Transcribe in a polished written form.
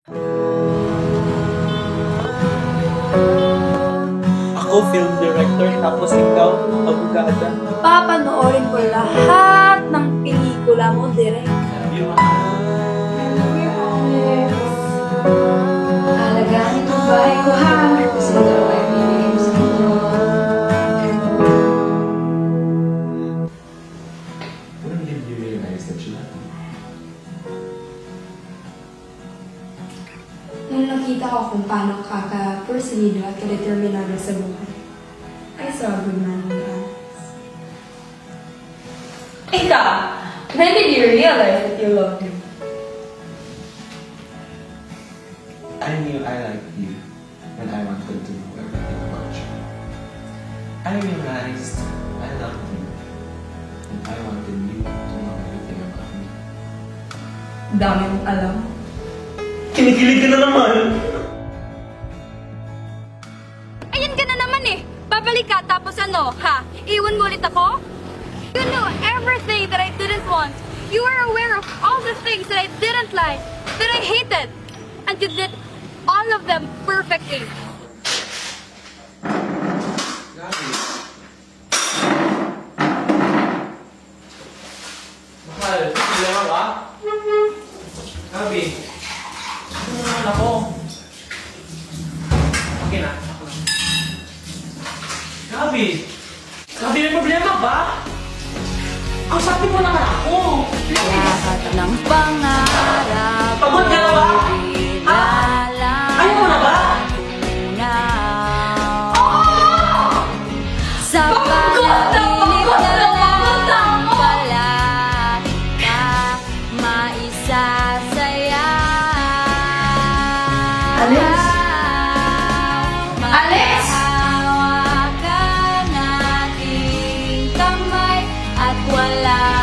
Ako, film director, tapos ikaw, abogada. Papanoorin ko lahat ng pelikula mo, direct. Alagaan mo bahay ko, ha? Kasi daw ay bibigay mo sa inyo. When did you realize that you love me? Nung nakita ko kung paano ka ka-personido at ka-determinado sa buhay, I saw a good man in your eyes. Ika, when did you realize that you loved him? I knew I liked you when I wanted to know everything about you. I realized I loved you and I wanted you to know everything about me. Dami mong alam. Kinikilig ka na naman! Ayan ka na naman eh! Babalik ka tapos ano, ha? Iwan mo ulit ako? You knew everything that I didn't want. You were aware of all the things that I didn't like, that I hated. And you did all of them perfectly. Gabi. Mahal, problema ba? Gabi, ano naman ako? Okay na, ako na. Gabi! Gabi, may problema ba? Ang sabi mo naman ako! Lahat ng pangarap Pagod ka na ba? Ha? Ayaw mo na ba? Sa panaginip na lang pala ka maisasaya. Alex? Alex? Hawakan aking kamay at wala